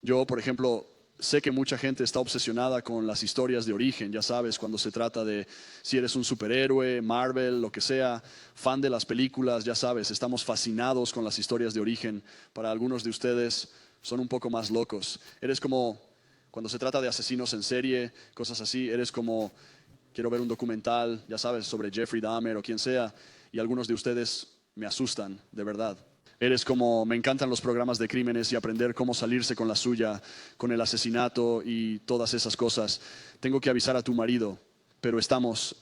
Yo, por ejemplo, sé que mucha gente está obsesionada con las historias de origen, ya sabes, cuando se trata de si eres un superhéroe, Marvel, lo que sea, fan de las películas, ya sabes, estamos fascinados con las historias de origen. Para algunos de ustedes son un poco más locos. Eres como, cuando se trata de asesinos en serie, cosas así, eres como, quiero ver un documental, ya sabes, sobre Jeffrey Dahmer o quien sea, y algunos de ustedes me asustan, de verdad. Eres como, me encantan los programas de crímenes y aprender cómo salirse con la suya, con el asesinato y todas esas cosas. Tengo que avisar a tu marido, pero estamos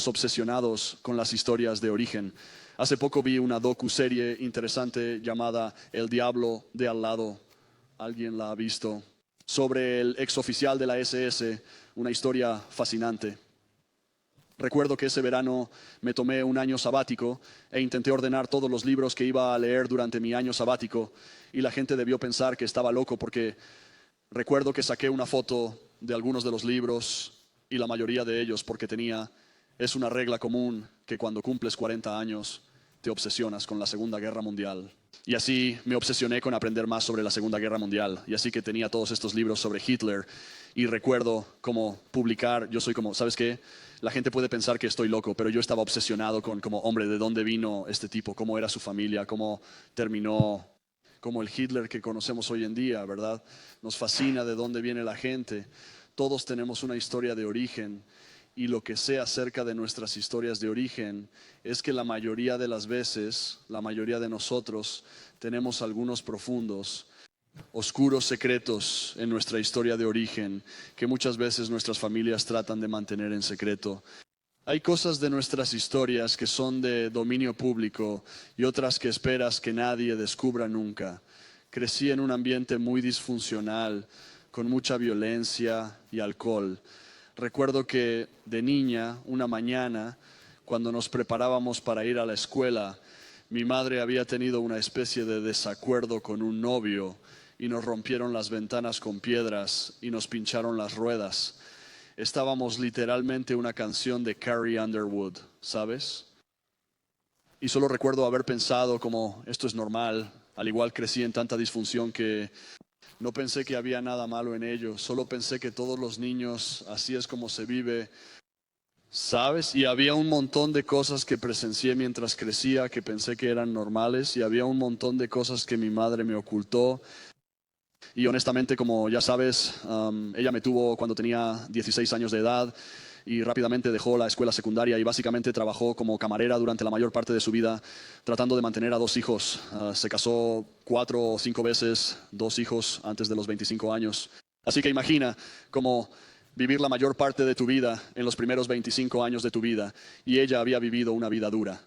obsesionados con las historias de origen. Hace poco vi una docu-serie interesante llamada El Diablo de al lado. ¿Alguien la ha visto? Sobre el ex oficial de la SS, una historia fascinante. Recuerdo que ese verano me tomé un año sabático e intenté ordenar todos los libros que iba a leer durante mi año sabático y la gente debió pensar que estaba loco porque recuerdo que saqué una foto de algunos de los libros y la mayoría de ellos porque es una regla común que cuando cumples 40 años te obsesionas con la Segunda Guerra Mundial. Y así me obsesioné con aprender más sobre la Segunda Guerra Mundial. Y así que tenía todos estos libros sobre Hitler. Y recuerdo cómo publicar, yo soy como, ¿sabes qué? La gente puede pensar que estoy loco, pero yo estaba obsesionado con como, hombre, ¿de dónde vino este tipo? ¿Cómo era su familia? ¿Cómo terminó? Como el Hitler que conocemos hoy en día, ¿verdad? Nos fascina de dónde viene la gente. Todos tenemos una historia de origen y lo que sé acerca de nuestras historias de origen es que la mayoría de las veces, la mayoría de nosotros, tenemos algunos profundos, oscuros secretos en nuestra historia de origen que muchas veces nuestras familias tratan de mantener en secreto. Hay cosas de nuestras historias que son de dominio público y otras que esperas que nadie descubra nunca. Crecí en un ambiente muy disfuncional, con mucha violencia y alcohol. Recuerdo que de niña, una mañana, cuando nos preparábamos para ir a la escuela, mi madre había tenido una especie de desacuerdo con un novio y nos rompieron las ventanas con piedras y nos pincharon las ruedas. Estábamos literalmente una canción de Carrie Underwood, ¿sabes? Y solo recuerdo haber pensado como esto es normal, al igual crecí en tanta disfunción que no pensé que había nada malo en ello, solo pensé que todos los niños así es como se vive, ¿sabes? Y había un montón de cosas que presencié mientras crecía que pensé que eran normales y había un montón de cosas que mi madre me ocultó. Y honestamente, como ya sabes, ella me tuvo cuando tenía 16 años de edad y rápidamente dejó la escuela secundaria y básicamente trabajó como camarera durante la mayor parte de su vida tratando de mantener a dos hijos. Se casó 4 o 5 veces, 2 hijos antes de los 25 años. Así que imagina cómo vivir la mayor parte de tu vida en los primeros 25 años de tu vida y ella había vivido una vida dura.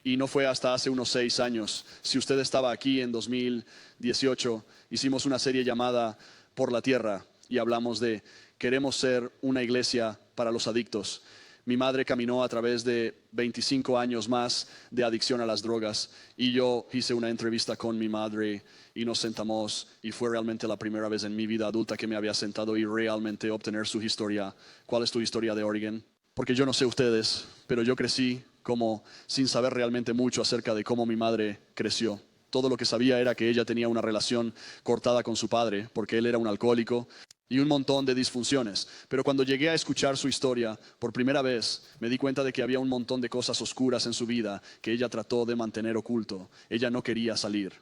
Y no fue hasta hace unos 6 años. Si usted estaba aquí en 2018, hicimos una serie llamada Por la Tierra y hablamos de queremos ser una iglesia para los adictos. Mi madre caminó a través de 25 años más de adicción a las drogas y yo hice una entrevista con mi madre y nos sentamos y fue realmente la primera vez en mi vida adulta que me había sentado y realmente obtener su historia. ¿Cuál es tu historia de Oregon? Porque yo no sé ustedes, pero yo crecí como sin saber realmente mucho acerca de cómo mi madre creció. Todo lo que sabía era que ella tenía una relación cortada con su padre, porque él era un alcohólico y un montón de disfunciones. Pero cuando llegué a escuchar su historia, por primera vez me di cuenta de que había un montón de cosas oscuras en su vida que ella trató de mantener oculto. Ella no quería salir.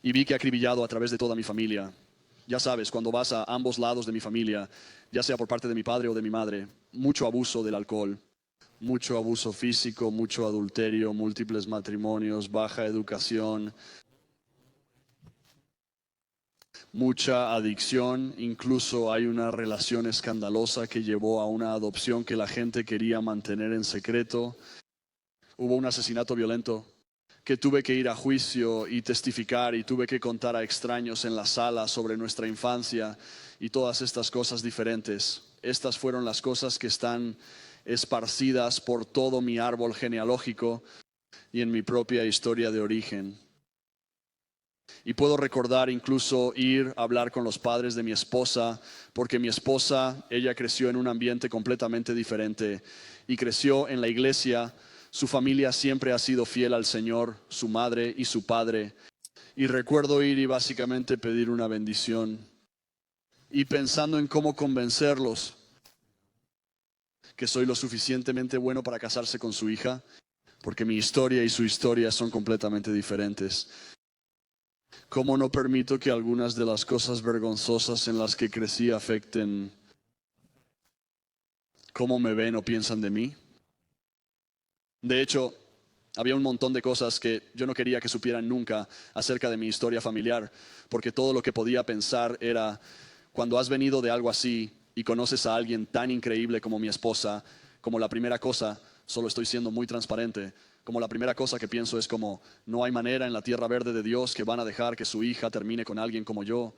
Y vi que acribillado a través de toda mi familia. Ya sabes, cuando vas a ambos lados de mi familia, ya sea por parte de mi padre o de mi madre, mucho abuso del alcohol, mucho abuso físico, mucho adulterio, múltiples matrimonios, baja educación, mucha adicción, incluso hay una relación escandalosa que llevó a una adopción que la gente quería mantener en secreto. Hubo un asesinato violento que tuve que ir a juicio y testificar y tuve que contar a extraños en la sala sobre nuestra infancia y todas estas cosas diferentes. Estas fueron las cosas que están esparcidas por todo mi árbol genealógico y en mi propia historia de origen. Y puedo recordar incluso ir a hablar con los padres de mi esposa, porque mi esposa, ella creció en un ambiente completamente diferente y creció en la iglesia. Su familia siempre ha sido fiel al Señor, su madre y su padre. Y recuerdo ir y básicamente pedir una bendición. y pensando en cómo convencerlos que soy lo suficientemente bueno para casarse con su hija, porque mi historia y su historia son completamente diferentes. ¿Cómo no permito que algunas de las cosas vergonzosas en las que crecí afecten cómo me ven o piensan de mí? De hecho, había un montón de cosas que yo no quería que supieran nunca acerca de mi historia familiar, porque todo lo que podía pensar era, cuando has venido de algo así y conoces a alguien tan increíble como mi esposa, como la primera cosa, solo estoy siendo muy transparente, como la primera cosa que pienso es como, no hay manera en la tierra verde de Dios que van a dejar que su hija termine con alguien como yo,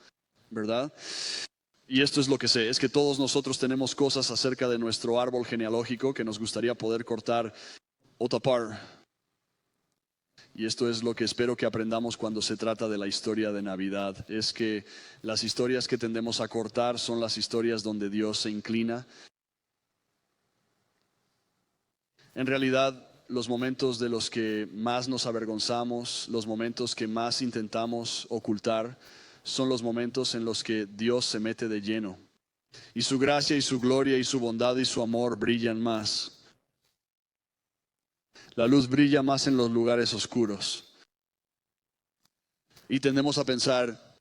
¿verdad? Y esto es lo que sé, es que todos nosotros tenemos cosas acerca de nuestro árbol genealógico que nos gustaría poder cortar o tapar. Y esto es lo que espero que aprendamos cuando se trata de la historia de Navidad. Es que las historias que tendemos a cortar son las historias donde Dios se inclina. En realidad, los momentos de los que más nos avergonzamos, los momentos que más intentamos ocultar, son los momentos en los que Dios se mete de lleno. Y su gracia y su gloria y su bondad y su amor brillan más. La luz brilla más en los lugares oscuros. Y tendemos a pensar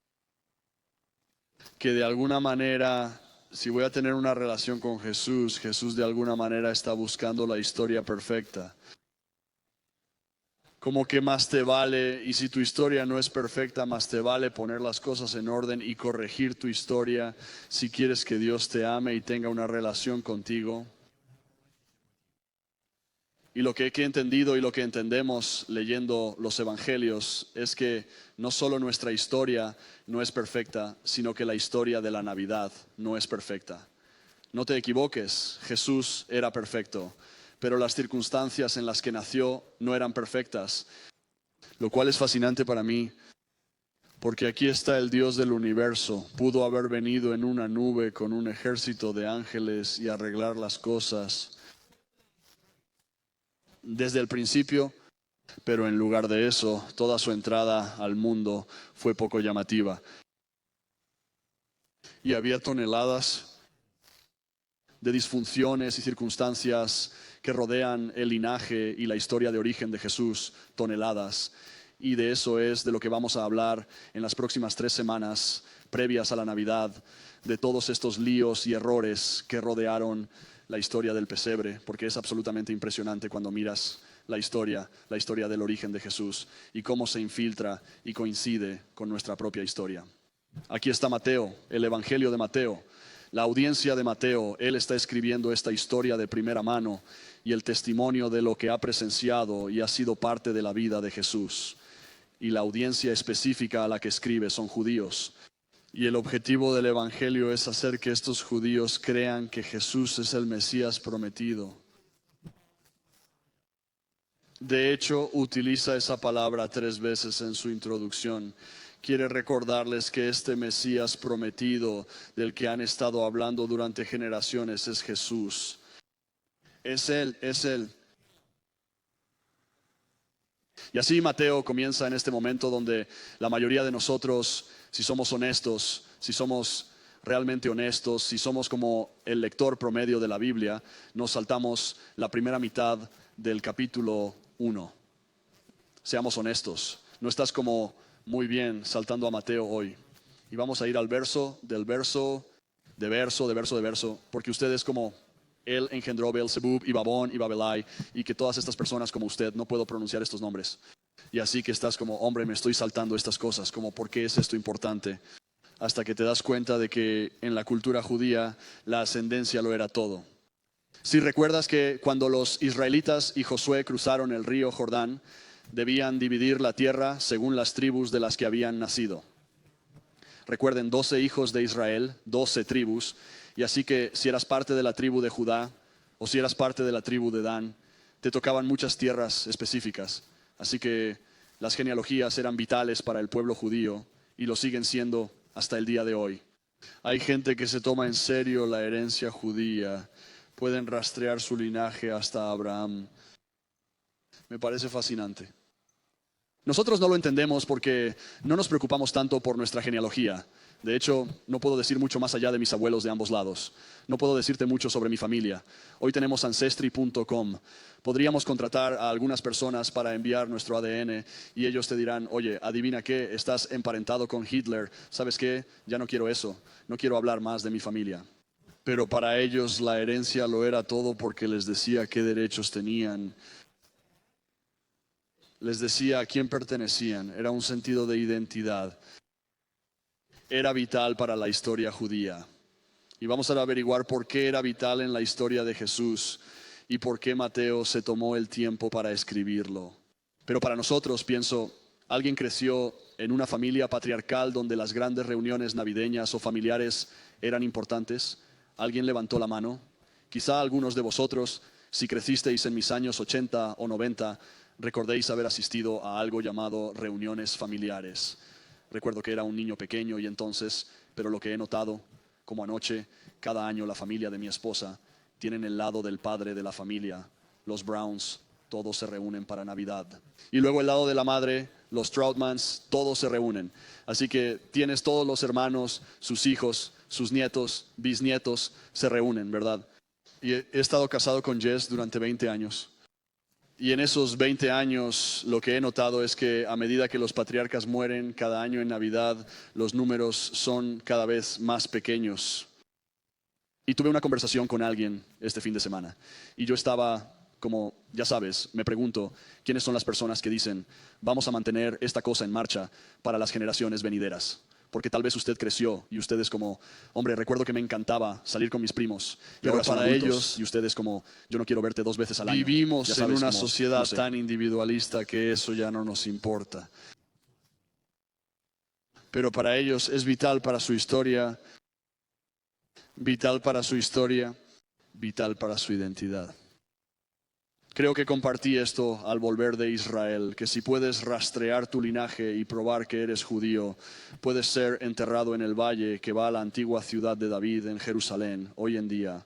que de alguna manera, si voy a tener una relación con Jesús, Jesús de alguna manera está buscando la historia perfecta. Como que más te vale, y si tu historia no es perfecta, más te vale poner las cosas en orden y corregir tu historia si quieres que Dios te ame y tenga una relación contigo. Y lo que he entendido y lo que entendemos leyendo los evangelios es que no solo nuestra historia no es perfecta, sino que la historia de la Navidad no es perfecta. No te equivoques, Jesús era perfecto, pero las circunstancias en las que nació no eran perfectas, lo cual es fascinante para mí, porque aquí está el Dios del universo. Pudo haber venido en una nube con un ejército de ángeles y arreglar las cosas desde el principio, pero en lugar de eso, toda su entrada al mundo fue poco llamativa. Y había toneladas de disfunciones y circunstancias que rodean el linaje y la historia de origen de Jesús, toneladas. Y de eso es de lo que vamos a hablar en las próximas 3 semanas previas a la Navidad, de todos estos líos y errores que rodearon la historia del pesebre, porque es absolutamente impresionante cuando miras la historia del origen de Jesús y cómo se infiltra y coincide con nuestra propia historia. Aquí está Mateo, el Evangelio de Mateo, la audiencia de Mateo. Él está escribiendo esta historia de primera mano y el testimonio de lo que ha presenciado y ha sido parte de la vida de Jesús. Y la audiencia específica a la que escribe son judíos. Y el objetivo del Evangelio es hacer que estos judíos crean que Jesús es el Mesías prometido. De hecho, utiliza esa palabra 3 veces en su introducción. Quiere recordarles que este Mesías prometido del que han estado hablando durante generaciones es Jesús. Es Él, es Él. Y así Mateo comienza en este momento donde la mayoría de nosotros, si somos honestos, si somos realmente honestos, si somos como el lector promedio de la Biblia, nos saltamos la primera mitad del capítulo 1. Seamos honestos, no estás como muy bien saltando a Mateo hoy. Y vamos a ir al verso, del verso, de verso, porque usted es como él engendró Beelzebub y Babón y Babelai, y que todas estas personas como usted, no puedo pronunciar estos nombres. Y así que estás como, hombre, me estoy saltando estas cosas, como, ¿por qué es esto importante? Hasta que te das cuenta de que en la cultura judía la ascendencia lo era todo. Si recuerdas que cuando los israelitas y Josué cruzaron el río Jordán, debían dividir la tierra según las tribus de las que habían nacido. Recuerden, 12 hijos de Israel, 12 tribus, y así que si eras parte de la tribu de Judá o si eras parte de la tribu de Dan, te tocaban muchas tierras específicas. Así que las genealogías eran vitales para el pueblo judío y lo siguen siendo hasta el día de hoy. Hay gente que se toma en serio la herencia judía, pueden rastrear su linaje hasta Abraham. Me parece fascinante. Nosotros no lo entendemos porque no nos preocupamos tanto por nuestra genealogía. De hecho, no puedo decir mucho más allá de mis abuelos de ambos lados. No puedo decirte mucho sobre mi familia. Hoy tenemos Ancestry.com. Podríamos contratar a algunas personas para enviar nuestro ADN y ellos te dirán, oye, adivina qué, estás emparentado con Hitler. ¿Sabes qué? Ya no quiero eso. No quiero hablar más de mi familia. Pero para ellos la herencia lo era todo porque les decía qué derechos tenían. Les decía a quién pertenecían. Era un sentido de identidad. Era vital para la historia judía. Y vamos a averiguar por qué era vital en la historia de Jesús y por qué Mateo se tomó el tiempo para escribirlo. Pero para nosotros, pienso, alguien creció en una familia patriarcal donde las grandes reuniones navideñas o familiares eran importantes. Alguien levantó la mano. Quizá algunos de vosotros, si crecisteis en mis años 80 o 90, recordéis haber asistido a algo llamado reuniones familiares. Recuerdo que era un niño pequeño y entonces, pero lo que he notado, como anoche, cada año la familia de mi esposa tienen el lado del padre de la familia, los Browns, todos se reúnen para Navidad. Y luego el lado de la madre, los Troutmans, todos se reúnen. Así que tienes todos los hermanos, sus hijos, sus nietos, bisnietos, se reúnen, ¿verdad? Y he estado casado con Jess durante 20 años. Y en esos 20 años lo que he notado es que a medida que los patriarcas mueren cada año en Navidad, los números son cada vez más pequeños. Y tuve una conversación con alguien este fin de semana. Y yo estaba, como ya sabes, me pregunto, ¿quiénes son las personas que dicen, vamos a mantener esta cosa en marcha para las generaciones venideras? Porque tal vez usted creció y usted es como, hombre, recuerdo que me encantaba salir con mis primos. Y ahora para ellos, y ustedes como, yo no quiero verte 2 veces al año. Vivimos en una sociedad tan individualista que eso ya no nos importa. Pero para ellos es vital para su historia, vital para su historia, vital para su identidad. Creo que compartí esto al volver de Israel, que si puedes rastrear tu linaje y probar que eres judío, puedes ser enterrado en el valle que va a la antigua ciudad de David en Jerusalén, hoy en día.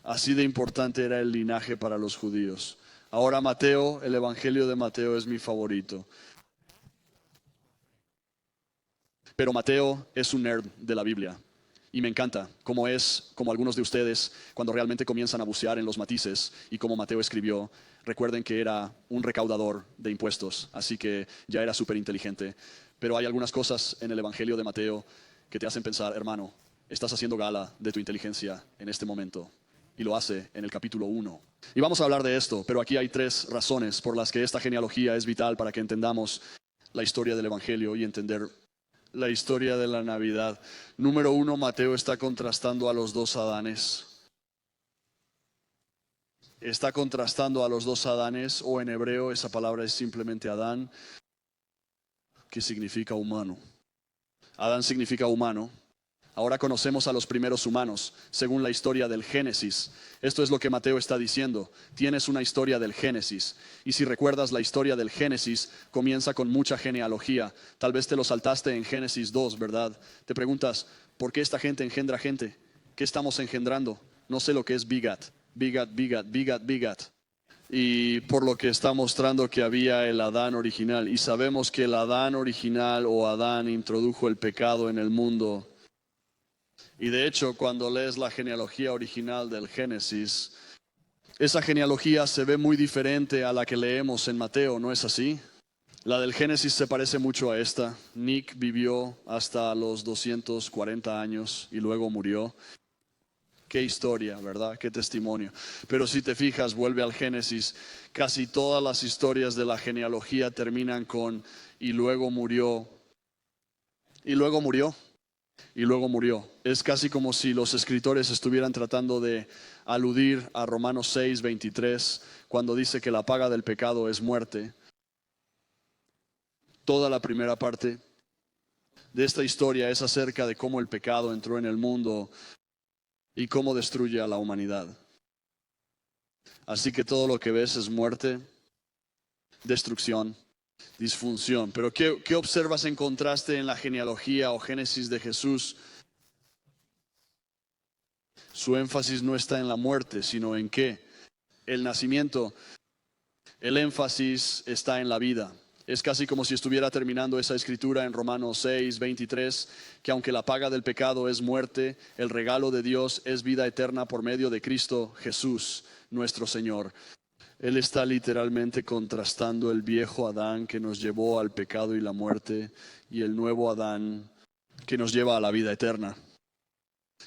Así de importante era el linaje para los judíos. Ahora Mateo, el Evangelio de Mateo es mi favorito. Pero Mateo es un nerd de la Biblia. Y me encanta cómo es, como algunos de ustedes, cuando realmente comienzan a bucear en los matices y como Mateo escribió, recuerden que era un recaudador de impuestos, así que ya era súper inteligente. Pero hay algunas cosas en el Evangelio de Mateo que te hacen pensar, hermano, estás haciendo gala de tu inteligencia en este momento. Y lo hace en el capítulo 1. Y vamos a hablar de esto, pero aquí hay 3 razones por las que esta genealogía es vital para que entendamos la historia del Evangelio y entender la historia de la Navidad. Número 1, Mateo está contrastando a los 2 Adanes. Está contrastando a los 2 Adanes, o en hebreo esa palabra es simplemente Adán, que significa humano. Adán significa humano. Ahora conocemos a los primeros humanos, según la historia del Génesis. Esto es lo que Mateo está diciendo. Tienes una historia del Génesis. Y si recuerdas, la historia del Génesis comienza con mucha genealogía. Tal vez te lo saltaste en Génesis 2, ¿verdad? Te preguntas, ¿por qué esta gente engendra gente? ¿Qué estamos engendrando? No sé lo que es bigat. Bigat. Y por lo que está mostrando que había el Adán original. Y sabemos que el Adán original o Adán introdujo el pecado en el mundo. Y de hecho, cuando lees la genealogía original del Génesis, esa genealogía se ve muy diferente a la que leemos en Mateo, ¿no es así? La del Génesis se parece mucho a esta. Nick vivió hasta los 240 años y luego murió. Qué historia, ¿verdad? Qué testimonio. Pero si te fijas, vuelve al Génesis, casi todas las historias de la genealogía terminan con y luego murió. Y luego murió. Y luego murió. Es casi como si los escritores estuvieran tratando de aludir a Romanos 6:23, cuando dice que la paga del pecado es muerte. Toda la primera parte de esta historia es acerca de cómo el pecado entró en el mundo y cómo destruye a la humanidad. Así que todo lo que ves es muerte, destrucción, disfunción. Pero ¿qué observas en contraste en la genealogía o Génesis de Jesús? Su énfasis no está en la muerte, sino en ¿qué? El nacimiento. El énfasis está en la vida. Es casi como si estuviera terminando esa escritura en Romanos 6:23, que aunque la paga del pecado es muerte, el regalo de Dios es vida eterna por medio de Cristo Jesús, nuestro Señor. Él está literalmente contrastando el viejo Adán que nos llevó al pecado y la muerte y el nuevo Adán que nos lleva a la vida eterna.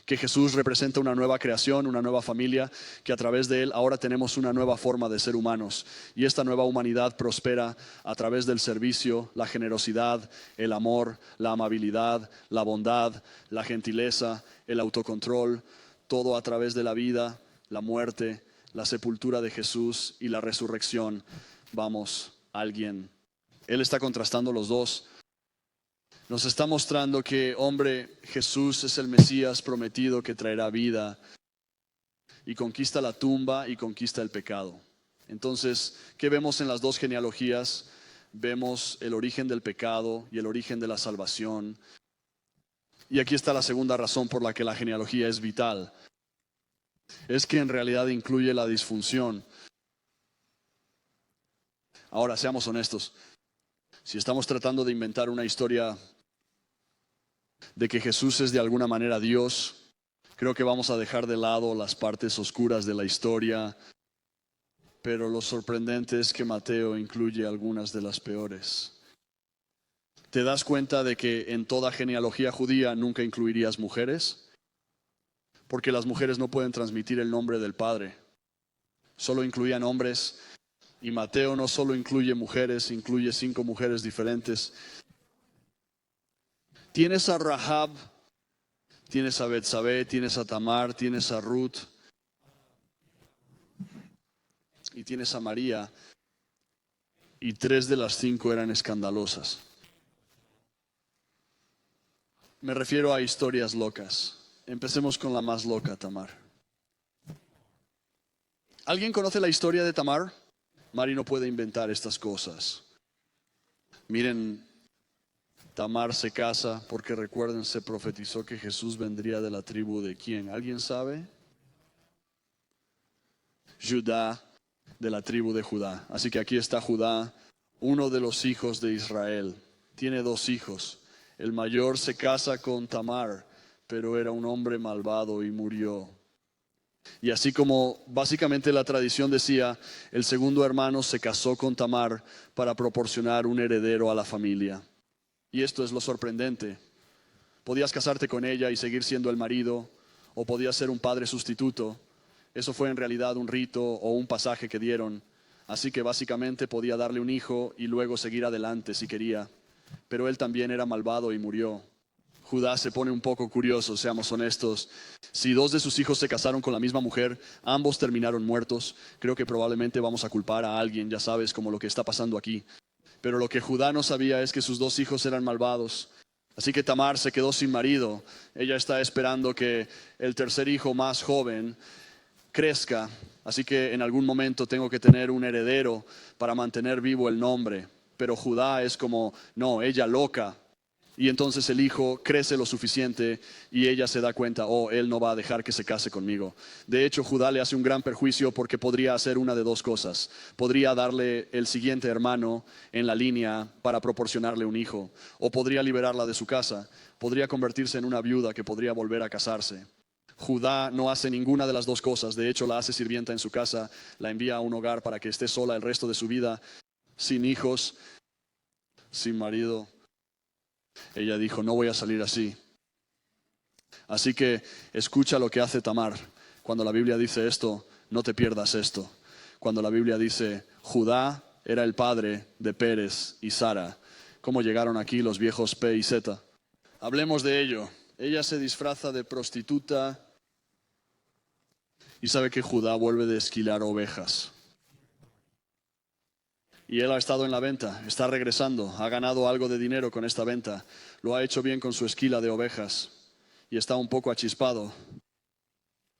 Que Jesús representa una nueva creación, una nueva familia, que a través de Él ahora tenemos una nueva forma de ser humanos. Y esta nueva humanidad prospera a través del servicio, la generosidad, el amor, la amabilidad, la bondad, la gentileza, el autocontrol, todo a través de la vida, la muerte, la sepultura de Jesús y la resurrección. Vamos, alguien. Él está contrastando los dos. Nos está mostrando que, hombre, Jesús es el Mesías prometido que traerá vida y conquista la tumba y conquista el pecado. Entonces, ¿qué vemos en las dos genealogías? Vemos el origen del pecado y el origen de la salvación. Y aquí está la segunda razón por la que la genealogía es vital. Es que en realidad incluye la disfunción. Ahora, seamos honestos. Si estamos tratando de inventar una historia de que Jesús es de alguna manera Dios, creo que vamos a dejar de lado las partes oscuras de la historia, pero lo sorprendente es que Mateo incluye algunas de las peores. ¿Te das cuenta de que en toda genealogía judía nunca incluirías mujeres? Porque las mujeres no pueden transmitir el nombre del Padre. Solo incluían hombres. Y Mateo no solo incluye mujeres, incluye 5 mujeres diferentes. Tienes a Rahab, tienes a Betsabé, tienes a Tamar, tienes a Ruth y tienes a María. Y 3 de las 5 eran escandalosas. Me refiero a historias locas. Empecemos con la más loca, Tamar. ¿Alguien conoce la historia de Tamar? Mari no puede inventar estas cosas. Miren, Tamar se casa porque recuerden, se profetizó que Jesús vendría de la tribu de ¿quién? ¿Alguien sabe? Judá, de la tribu de Judá. Así que aquí está Judá, uno de los hijos de Israel. Tiene 2 hijos. El mayor se casa con Tamar, pero era un hombre malvado y murió. Y así como básicamente la tradición decía, el segundo hermano se casó con Tamar para proporcionar un heredero a la familia. Y esto es lo sorprendente. Podías casarte con ella y seguir siendo el marido, o podías ser un padre sustituto. Eso fue en realidad un rito o un pasaje que dieron. Así que básicamente podía darle un hijo y luego seguir adelante si quería. Pero él también era malvado y murió. Judá se pone un poco curioso, seamos honestos. Si 2 de sus hijos se casaron con la misma mujer, ambos terminaron muertos, creo que probablemente vamos a culpar a alguien, ya sabes, como lo que está pasando aquí. Pero lo que Judá no sabía es que sus 2 hijos eran malvados. Así que Tamar se quedó sin marido. Ella está esperando que el tercer hijo más joven crezca. Así que en algún momento tengo que tener un heredero para mantener vivo el nombre. Pero Judá es como, no, ella loca. Y entonces el hijo crece lo suficiente y ella se da cuenta, oh, él no va a dejar que se case conmigo. De hecho, Judá le hace un gran perjuicio porque podría hacer una de 2 cosas. Podría darle el siguiente hermano en la línea para proporcionarle un hijo. O podría liberarla de su casa. Podría convertirse en una viuda que podría volver a casarse. Judá no hace ninguna de las 2 cosas. De hecho, la hace sirvienta en su casa. La envía a un hogar para que esté sola el resto de su vida. Sin hijos, sin marido. Ella dijo, no voy a salir así. Así que escucha lo que hace Tamar. Cuando la Biblia dice esto, no te pierdas esto. Cuando la Biblia dice, Judá era el padre de Pérez y Sara. ¿Cómo llegaron aquí los viejos P y Z? Hablemos de ello. Ella se disfraza de prostituta y sabe que Judá vuelve de esquilar ovejas. Y él ha estado en la venta, está regresando, ha ganado algo de dinero con esta venta, lo ha hecho bien con su esquila de ovejas y está un poco achispado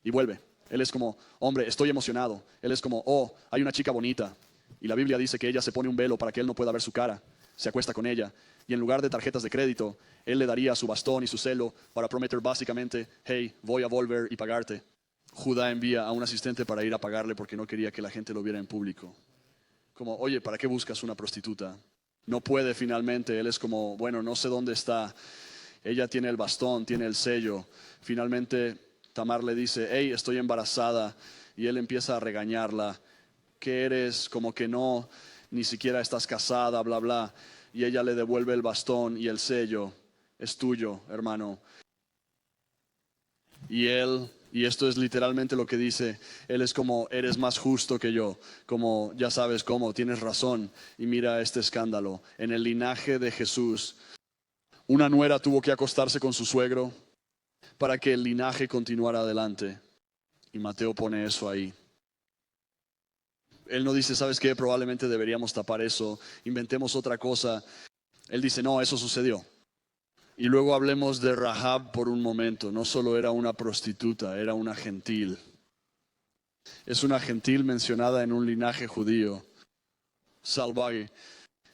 y vuelve. Él es como, hombre, estoy emocionado. Él es como, oh, hay una chica bonita. Y la Biblia dice que ella se pone un velo para que él no pueda ver su cara, se acuesta con ella y en lugar de tarjetas de crédito, él le daría su bastón y su celo para prometer básicamente, hey, voy a volver y pagarte. Judá envía a un asistente para ir a pagarle porque no quería que la gente lo viera en público. Como, oye, ¿para qué buscas una prostituta? No puede finalmente, él es como, bueno, no sé dónde está. Ella tiene el bastón, tiene el sello. Finalmente Tamar le dice, hey, estoy embarazada. Y él empieza a regañarla. ¿Qué eres? Como que no, ni siquiera estás casada, bla, bla. Y ella le devuelve el bastón y el sello. Es tuyo, hermano. Y esto es literalmente lo que dice, él es como, eres más justo que yo, como ya sabes cómo, tienes razón. Y mira este escándalo. En el linaje de Jesús, una nuera tuvo que acostarse con su suegro para que el linaje continuara adelante. Y Mateo pone eso ahí. Él no dice, ¿sabes qué? Probablemente deberíamos tapar eso, inventemos otra cosa. Él dice, no, eso sucedió. Y luego hablemos de Rahab por un momento. No solo era una prostituta, era una gentil. Es una gentil mencionada en un linaje judío. Salvaje.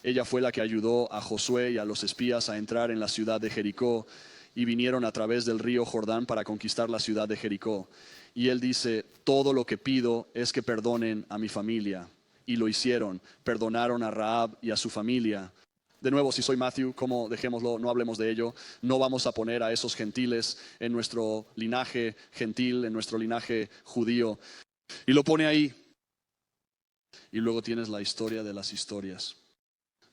Ella fue la que ayudó a Josué y a los espías a entrar en la ciudad de Jericó y vinieron a través del río Jordán para conquistar la ciudad de Jericó. Y él dice, todo lo que pido es que perdonen a mi familia. Y lo hicieron, perdonaron a Rahab y a su familia. De nuevo, si soy Matthew, como dejémoslo, no hablemos de ello. No vamos a poner a esos gentiles en nuestro linaje gentil, en nuestro linaje judío. Y lo pone ahí. Y luego tienes la historia de las historias.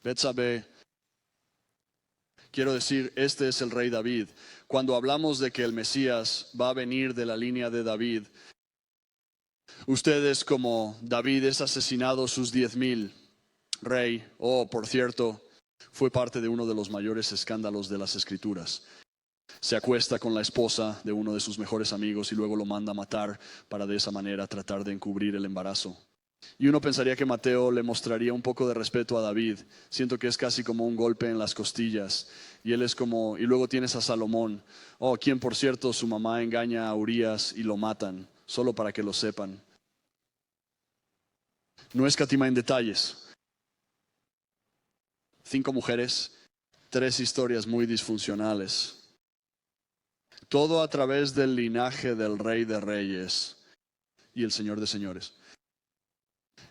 Betsabé, quiero decir, este es el rey David. Cuando hablamos de que el Mesías va a venir de la línea de David, ustedes como David es asesinado sus 10,000, rey, por cierto, fue parte de uno de los mayores escándalos de las Escrituras. Se acuesta con la esposa de uno de sus mejores amigos y luego lo manda a matar para de esa manera tratar de encubrir el embarazo. Y uno pensaría que Mateo le mostraría un poco de respeto a David. Siento que es casi como un golpe en las costillas. Y él es como, y luego tienes a Salomón, quien por cierto su mamá engaña a Urías y lo matan, solo para que lo sepan. No escatima en detalles. 5 mujeres, 3 historias muy disfuncionales. Todo a través del linaje del Rey de Reyes y el Señor de Señores.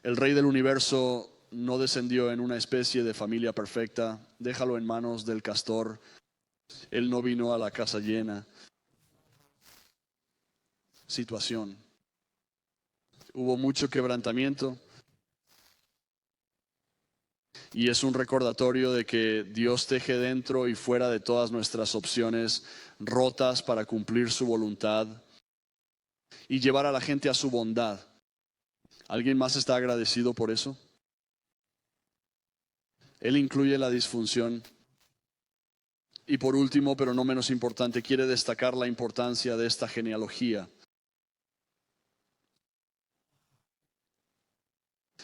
El Rey del universo no descendió en una especie de familia perfecta. Déjalo en manos del castor. Él no vino a la casa llena. Situación. Hubo mucho quebrantamiento. Y es un recordatorio de que Dios teje dentro y fuera de todas nuestras opciones rotas para cumplir su voluntad y llevar a la gente a su bondad. ¿Alguien más está agradecido por eso? Él incluye la disfunción. Y por último, pero no menos importante, quiere destacar la importancia de esta genealogía.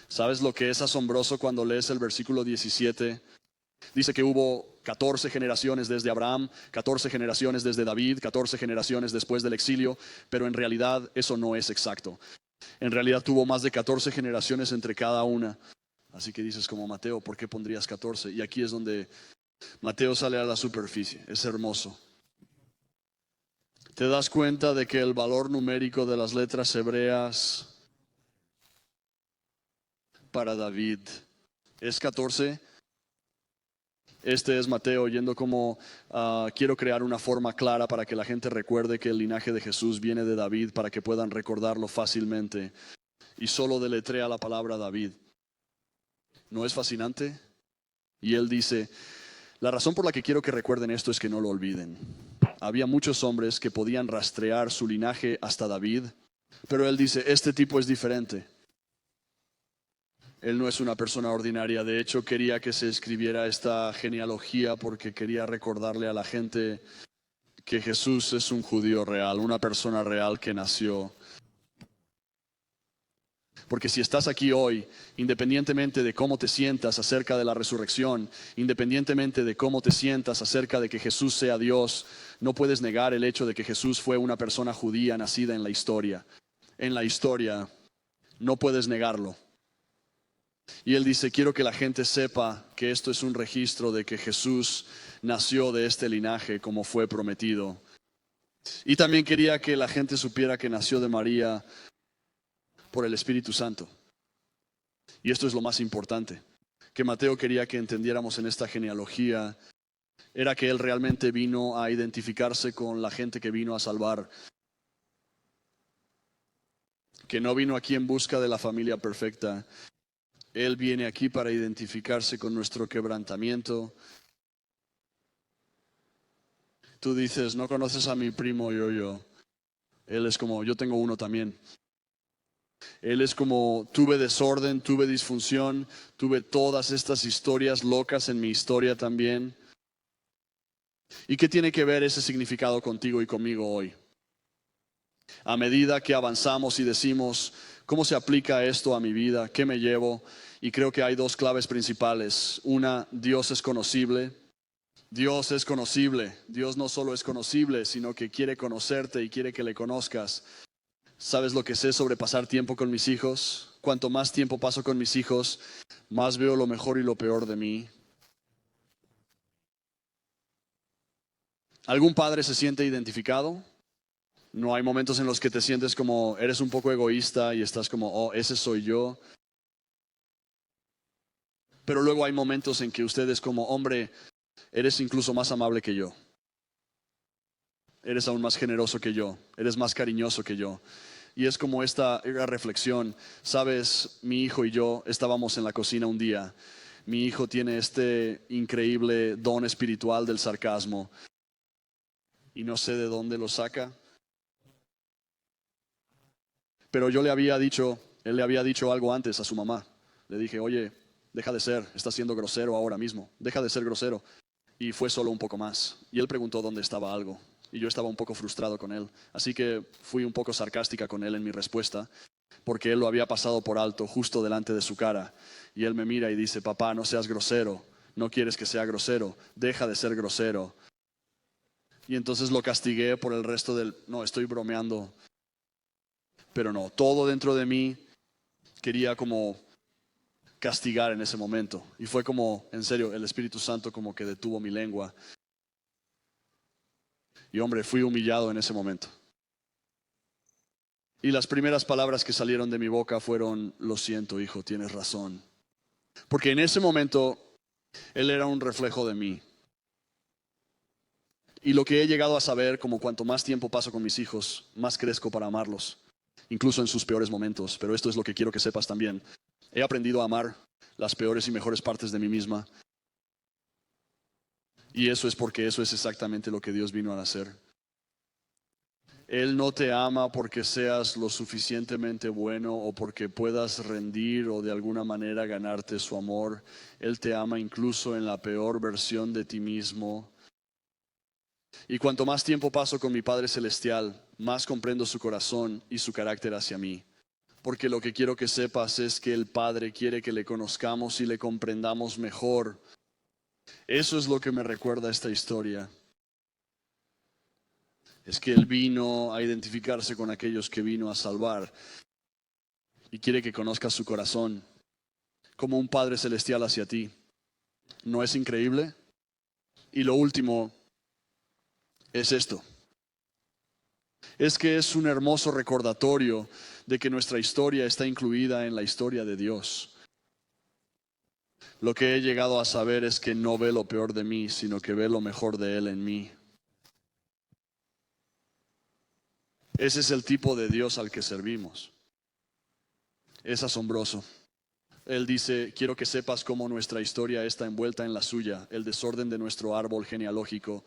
¿Sabes lo que es asombroso cuando lees el versículo 17? Dice que hubo 14 generaciones desde Abraham, 14 generaciones desde David, 14 generaciones después del exilio, pero en realidad eso no es exacto. En realidad tuvo más de 14 generaciones entre cada una. Así que dices como Mateo, ¿por qué pondrías 14? Y aquí es donde Mateo sale a la superficie. Es hermoso. Te das cuenta de que el valor numérico de las letras hebreas para David es 14. Este es Mateo yendo como quiero crear una forma clara para que la gente recuerde que el linaje de Jesús viene de David para que puedan recordarlo fácilmente. Y solo deletrea la palabra David. ¿No es fascinante? Y él dice, la razón por la que quiero que recuerden esto es que no lo olviden. Había muchos hombres que podían rastrear su linaje hasta David, pero él dice, este tipo es diferente. Él no es una persona ordinaria. De hecho, quería que se escribiera esta genealogía porque quería recordarle a la gente que Jesús es un judío real, una persona real que nació. Porque si estás aquí hoy, independientemente de cómo te sientas acerca de la resurrección, independientemente de cómo te sientas acerca de que Jesús sea Dios, no puedes negar el hecho de que Jesús fue una persona judía nacida en la historia. En la historia, no puedes negarlo. Y él dice, quiero que la gente sepa que esto es un registro de que Jesús nació de este linaje como fue prometido. Y también quería que la gente supiera que nació de María por el Espíritu Santo. Y esto es lo más importante. que Mateo quería que entendiéramos en esta genealogía era que él realmente vino a identificarse con la gente que vino a salvar, que no vino aquí en busca de la familia perfecta. Él viene aquí para identificarse con nuestro quebrantamiento. Tú dices, no conoces a mi primo yo. Él es como, yo tengo uno también. Él es como, tuve desorden, tuve disfunción, tuve todas estas historias locas en mi historia también. ¿Y qué tiene que ver ese significado contigo y conmigo hoy? A medida que avanzamos y decimos, ¿cómo se aplica esto a mi vida? ¿Qué me llevo? Y creo que hay dos claves principales. Una, Dios es conocible. Dios es conocible. Dios no solo es conocible, sino que quiere conocerte y quiere que le conozcas. ¿Sabes lo que sé sobre pasar tiempo con mis hijos? Cuanto más tiempo paso con mis hijos, más veo lo mejor y lo peor de mí. ¿Algún padre se siente identificado? No hay momentos en los que te sientes como eres un poco egoísta y estás como, oh, ese soy yo. Pero luego hay momentos en que usted es como, hombre, eres incluso más amable que yo. Eres aún más generoso que yo. Eres más cariñoso que yo. Y es como esta reflexión. Sabes, mi hijo y yo estábamos en la cocina un día. Mi hijo tiene este increíble don espiritual del sarcasmo. Y no sé de dónde lo saca. Pero yo le había dicho, él le había dicho algo antes a su mamá. Le dije, oye, deja de ser, estás siendo grosero ahora mismo. Deja de ser grosero. Y fue solo un poco más. Y él preguntó dónde estaba algo. Y yo estaba un poco frustrado con él. Así que fui un poco sarcástica con él en mi respuesta, porque él lo había pasado por alto justo delante de su cara. Y él me mira y dice, papá, no seas grosero. No quieres que sea grosero. Deja de ser grosero. Y entonces lo castigué por el resto del... No, estoy bromeando. Pero no, todo dentro de mí quería como castigar en ese momento. Y fue como, en serio, el Espíritu Santo como que detuvo mi lengua. Y hombre, fui humillado en ese momento. Y las primeras palabras que salieron de mi boca fueron, lo siento, hijo, tienes razón. Porque en ese momento, él era un reflejo de mí. Y lo que he llegado a saber, como cuanto más tiempo paso con mis hijos, más crezco para amarlos, incluso en sus peores momentos. Pero esto es lo que quiero que sepas también. He aprendido a amar las peores y mejores partes de mí misma. Y eso es porque eso es exactamente lo que Dios vino a hacer. Él no te ama porque seas lo suficientemente bueno o porque puedas rendir o de alguna manera ganarte su amor. Él te ama incluso en la peor versión de ti mismo. Y cuanto más tiempo paso con mi Padre Celestial, más comprendo su corazón y su carácter hacia mí. Porque lo que quiero que sepas es que el Padre quiere que le conozcamos y le comprendamos mejor. Eso es lo que me recuerda esta historia. Es que Él vino a identificarse con aquellos que vino a salvar y quiere que conozcas su corazón como un Padre Celestial hacia ti. ¿No es increíble? Y lo último es esto. Es que es un hermoso recordatorio de que nuestra historia está incluida en la historia de Dios. Lo que he llegado a saber es que no ve lo peor de mí, sino que ve lo mejor de Él en mí. Ese es el tipo de Dios al que servimos. Es asombroso. Él dice, quiero que sepas cómo nuestra historia está envuelta en la suya, el desorden de nuestro árbol genealógico,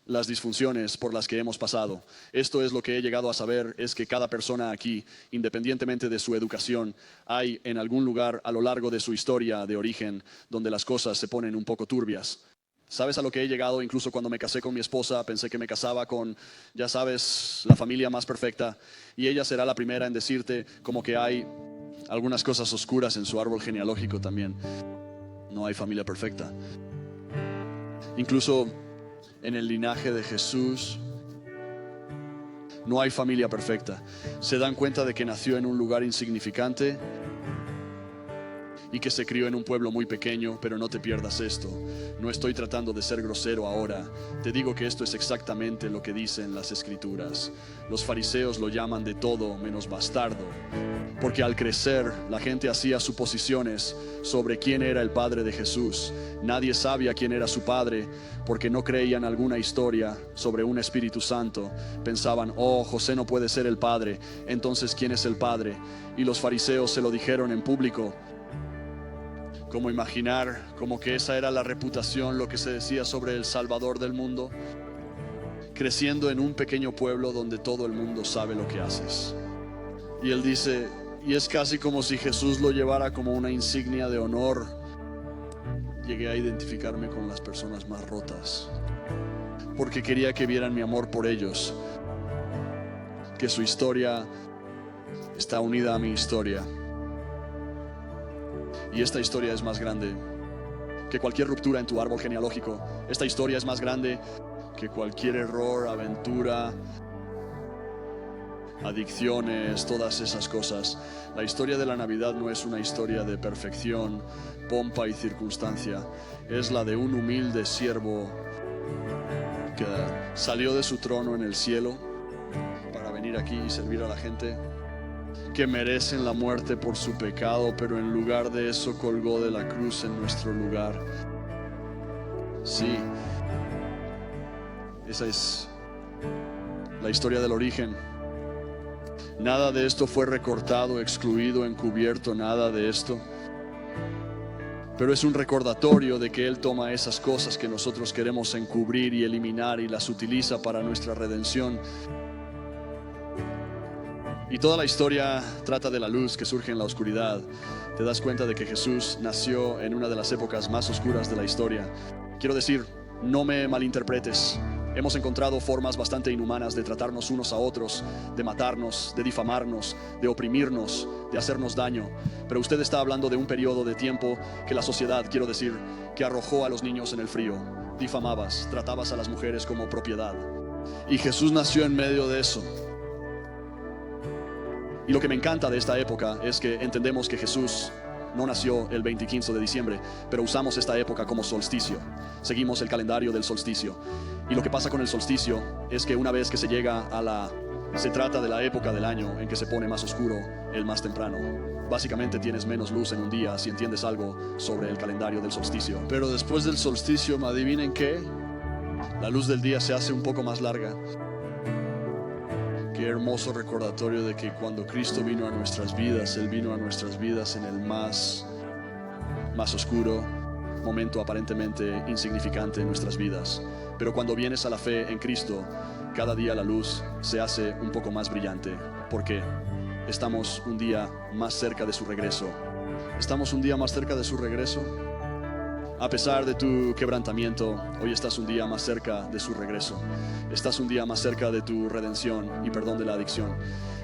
las disfunciones por las que hemos pasado. Esto es lo que he llegado a saber, es que cada persona aquí, independientemente de su educación, hay en algún lugar a lo largo de su historia de origen donde las cosas se ponen un poco turbias. ¿Sabes a lo que he llegado? Incluso cuando me casé con mi esposa, pensé que me casaba con, ya sabes, la familia más perfecta. Y ella será la primera en decirte como que hay algunas cosas oscuras en su árbol genealógico también. No hay familia perfecta. Incluso en el linaje de Jesús no hay familia perfecta. Se dan cuenta de que nació en un lugar insignificante y que se crió en un pueblo muy pequeño, pero no te pierdas esto. No estoy tratando de ser grosero ahora. Te digo que esto es exactamente lo que dicen las Escrituras. Los fariseos lo llaman de todo menos bastardo, porque al crecer la gente hacía suposiciones sobre quién era el padre de Jesús. Nadie sabía quién era su padre, porque no creían alguna historia sobre un Espíritu Santo. Pensaban, oh, José no puede ser el padre, entonces ¿quién es el padre? Y los fariseos se lo dijeron en público. Como imaginar, como que esa era la reputación, lo que se decía sobre el Salvador del mundo, creciendo en un pequeño pueblo donde todo el mundo sabe lo que haces. Y él dice, y es casi como si Jesús lo llevara como una insignia de honor. Llegué a identificarme con las personas más rotas, porque quería que vieran mi amor por ellos, que su historia está unida a mi historia. Y esta historia es más grande que cualquier ruptura en tu árbol genealógico. Esta historia es más grande que cualquier error, aventura, adicciones, todas esas cosas. La historia de la Navidad no es una historia de perfección, pompa y circunstancia. Es la de un humilde siervo que salió de su trono en el cielo para venir aquí y servir a la gente que merecen la muerte por su pecado, pero en lugar de eso colgó de la cruz en nuestro lugar. Sí, esa es la historia del origen. Nada de esto fue recortado, excluido, encubierto, nada de esto. Pero es un recordatorio de que Él toma esas cosas que nosotros queremos encubrir y eliminar y las utiliza para nuestra redención. Y toda la historia trata de la luz que surge en la oscuridad. Te das cuenta de que Jesús nació en una de las épocas más oscuras de la historia. Quiero decir, no me malinterpretes. Hemos encontrado formas bastante inhumanas de tratarnos unos a otros, de matarnos, de difamarnos, de oprimirnos, de hacernos daño. Pero usted está hablando de un periodo de tiempo que la sociedad, quiero decir, que arrojó a los niños en el frío. Difamabas, tratabas a las mujeres como propiedad. Y Jesús nació en medio de eso. Y lo que me encanta de esta época es que entendemos que Jesús no nació el 25 de diciembre, pero usamos esta época como solsticio. Seguimos el calendario del solsticio. Y lo que pasa con el solsticio es que una vez que se llega se trata de la época del año en que se pone más oscuro el más temprano. Básicamente tienes menos luz en un día si entiendes algo sobre el calendario del solsticio. Pero después del solsticio, ¿adivinen qué? La luz del día se hace un poco más larga. Qué hermoso recordatorio de que cuando Cristo vino a nuestras vidas, Él vino a nuestras vidas en el más oscuro momento aparentemente insignificante en nuestras vidas. Pero cuando vienes a la fe en Cristo, cada día la luz se hace un poco más brillante. ¿Por qué? Estamos un día más cerca de su regreso. ¿Estamos un día más cerca de su regreso? A pesar de tu quebrantamiento, hoy estás un día más cerca de su regreso. Estás un día más cerca de tu redención y perdón de la adicción.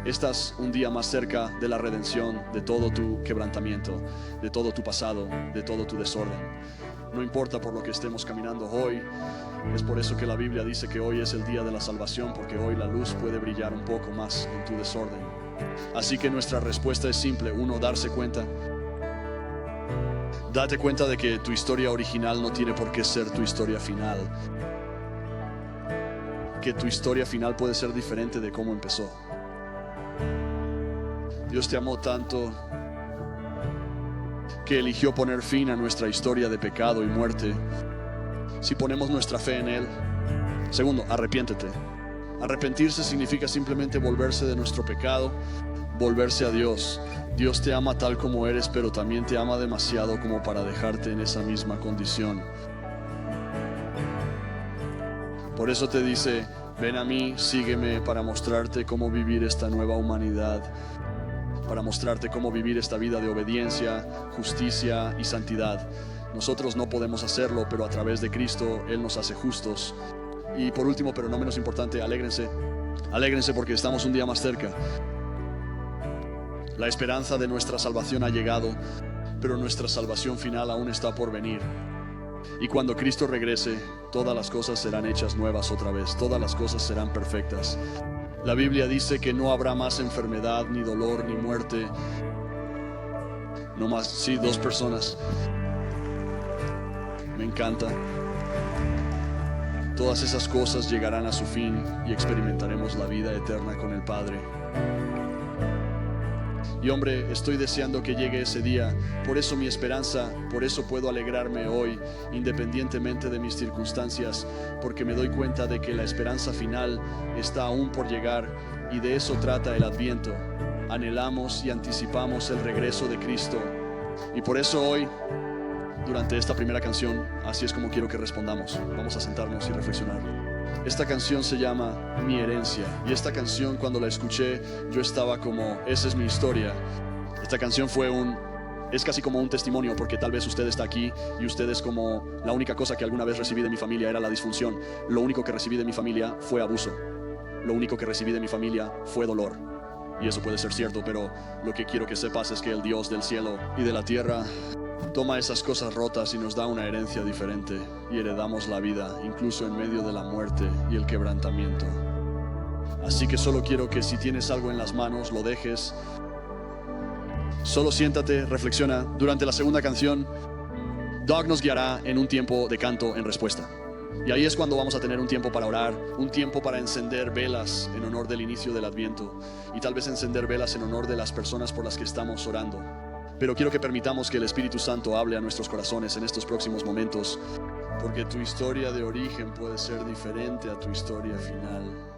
Estás un día más cerca de la redención de todo tu quebrantamiento, de todo tu pasado, de todo tu desorden. No importa por lo que estemos caminando hoy, es por eso que la Biblia dice que hoy es el día de la salvación, porque hoy la luz puede brillar un poco más en tu desorden. Así que nuestra respuesta es simple. Uno, darse cuenta. Date cuenta de que tu historia original no tiene por qué ser tu historia final. Que tu historia final puede ser diferente de cómo empezó. Dios te amó tanto que eligió poner fin a nuestra historia de pecado y muerte si ponemos nuestra fe en Él. Segundo, arrepiéntete. Arrepentirse significa simplemente volverse de nuestro pecado, volverse a Dios. Dios te ama tal como eres, pero también te ama demasiado como para dejarte en esa misma condición. Por eso te dice, ven a mí, sígueme para mostrarte cómo vivir esta nueva humanidad, para mostrarte cómo vivir esta vida de obediencia, justicia y santidad. Nosotros no podemos hacerlo, pero a través de Cristo Él nos hace justos. Y por último, pero no menos importante, alégrense. Alégrense porque estamos un día más cerca. La esperanza de nuestra salvación ha llegado, pero nuestra salvación final aún está por venir. Y cuando Cristo regrese, todas las cosas serán hechas nuevas otra vez, todas las cosas serán perfectas. La Biblia dice que no habrá más enfermedad, ni dolor, ni muerte, No más, sí, 2 personas. Me encanta. Todas esas cosas llegarán a su fin y experimentaremos la vida eterna con el Padre. Y hombre, estoy deseando que llegue ese día. Por eso mi esperanza, por eso puedo alegrarme hoy, independientemente de mis circunstancias, porque me doy cuenta de que la esperanza final está aún por llegar, y de eso trata el Adviento. Anhelamos y anticipamos el regreso de Cristo. Y por eso hoy, durante esta primera canción, así es como quiero que respondamos. Vamos a sentarnos y reflexionar. Esta canción se llama Mi Herencia, y esta canción, cuando la escuché, yo estaba como, esa es mi historia. Esta canción es casi como un testimonio, porque tal vez usted está aquí y usted es como, la única cosa que alguna vez recibí de mi familia era la disfunción. Lo único que recibí de mi familia fue abuso. Lo único que recibí de mi familia fue dolor. Y eso puede ser cierto, pero lo que quiero que sepas es que el Dios del cielo y de la tierra toma esas cosas rotas y nos da una herencia diferente, y heredamos la vida, incluso en medio de la muerte y el quebrantamiento. Así que solo quiero que si tienes algo en las manos, lo dejes. Solo siéntate, reflexiona. Durante la segunda canción, Doug nos guiará en un tiempo de canto en respuesta. Y ahí es cuando vamos a tener un tiempo para orar, un tiempo para encender velas en honor del inicio del Adviento, y tal vez encender velas en honor de las personas por las que estamos orando. Pero quiero que permitamos que el Espíritu Santo hable a nuestros corazones en estos próximos momentos, porque tu historia de origen puede ser diferente a tu historia final.